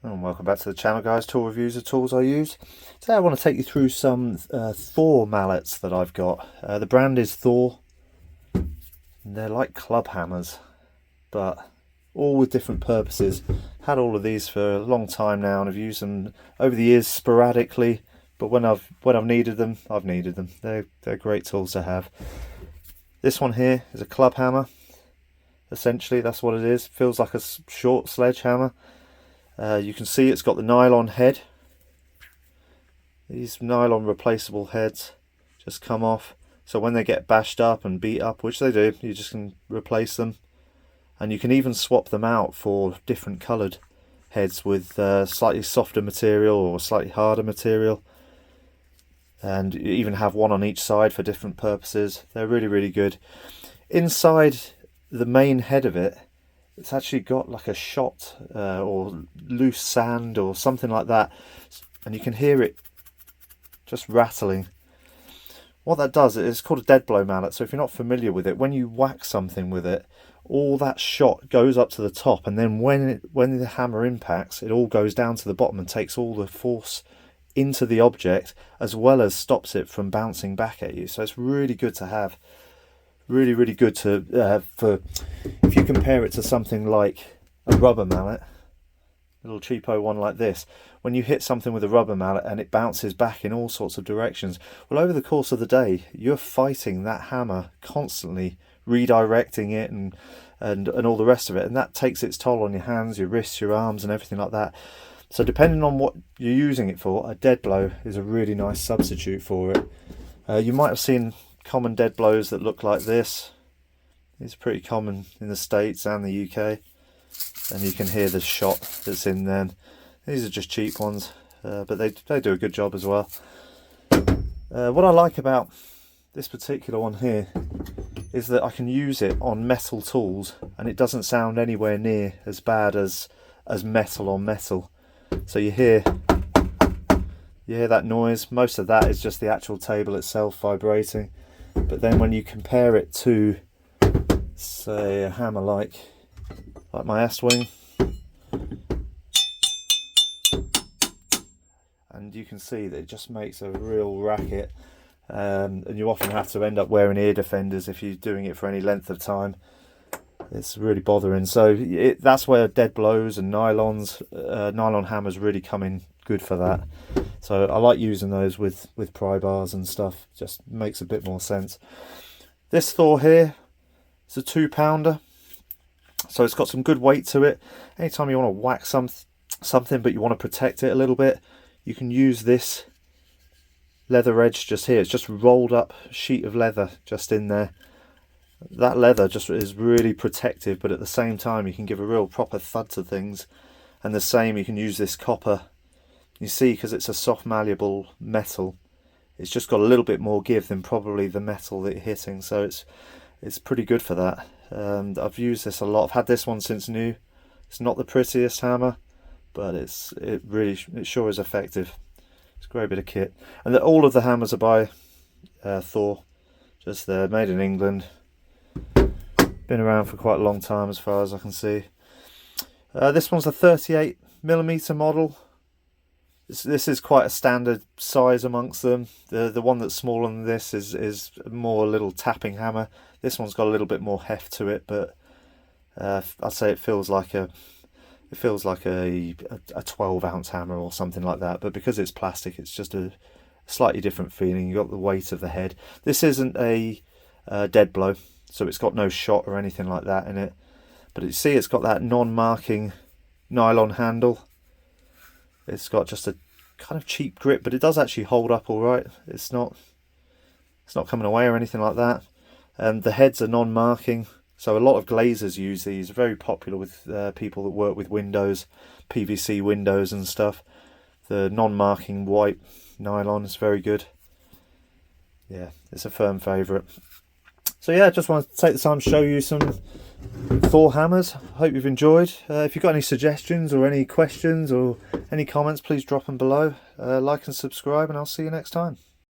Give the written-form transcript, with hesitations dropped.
And welcome back to the channel, guys. Tool reviews of tools I use. Today I want to take you through some Thor mallets that I've got. The brand is Thor. They're like club hammers, but all with different purposes. Had all of these for a long time now, and I've used them over the years sporadically. But when I've needed them, I've needed them. They're great tools to have. This one here is a club hammer. Essentially, that's what it is. Feels like a short sledgehammer. You can see it's got the nylon head. These nylon replaceable heads just come off. So when they get bashed up and beat up, which they do, you just can replace them. And you can even swap them out for different coloured heads with slightly softer material or slightly harder material. And you even have one on each side for different purposes. They're really, really good. Inside the main head of it, it's actually got like a shot or loose sand or something like that, and you can hear it just rattling. What that does is, it's called a dead blow mallet, so if you're not familiar with it, when you whack something with it, all that shot goes up to the top, and then when the hammer impacts, it all goes down to the bottom and takes all the force into the object, as well as stops it from bouncing back at you. So it's really good to have. Really, really good to for if you compare it to something like a rubber mallet, a little cheapo one like this. When you hit something with a rubber mallet and it bounces back in all sorts of directions, well, over the course of the day, you're fighting that hammer constantly, redirecting it and all the rest of it, and that takes its toll on your hands, your wrists, your arms, and everything like that. So depending on what you're using it for, a dead blow is a really nice substitute for it. You might have seen common dead blows that look like this. These are pretty common in the States and the UK, and you can hear the shot that's in there. These are just cheap ones, but they do a good job as well. What I like about this particular one here is that I can use it on metal tools and it doesn't sound anywhere near as bad as metal on metal. So you hear that noise. Most of that is just the actual table itself vibrating. But then when you compare it to, say, a hammer like my S-Wing, and you can see that it just makes a real racket, and you often have to end up wearing ear defenders if you're doing it for any length of time. It's really bothering. So that's where dead blows and nylon hammers really come in good for that. So I like using those with pry bars and stuff. Just makes a bit more sense. This Thor here, it's a 2-pounder, so it's got some good weight to it. Anytime you want to whack something but you want to protect it a little bit, you can use this leather edge just here. It's just rolled up sheet of leather just in there. That leather just is really protective, but at the same time you can give a real proper thud to things. And the same, you can use this copper. You see, because it's a soft malleable metal, it's just got a little bit more give than probably the metal that you're hitting, so it's pretty good for that. I've used this a lot. I've had this one since new. It's not the prettiest hammer, but it sure is effective. It's a great bit of kit, and all of the hammers are by Thor. Just they're made in England. Been around for quite a long time as far as I can see. This one's a 38mm model. This is quite a standard size amongst them. The one that's smaller than this is more a little tapping hammer. This one's got a little bit more heft to it, but I'd say it feels like a 12-ounce hammer or something like that. But because it's plastic, it's just a slightly different feeling. You got the weight of the head. This isn't a dead blow, so it's got no shot or anything like that in it. But you see, it's got that non-marking nylon handle. It's got just a kind of cheap grip, but it does actually hold up all right. It's not coming away or anything like that. And the heads are non-marking, so a lot of glazers use these. Very popular with people that work with windows, PVC windows and stuff. The non-marking white nylon is very good. Yeah, it's a firm favourite. So yeah, I just wanted to take the time to show you some Thor hammers. Hope you've enjoyed. If you've got any suggestions or any questions or any comments, please drop them below. Like and subscribe, and I'll see you next time.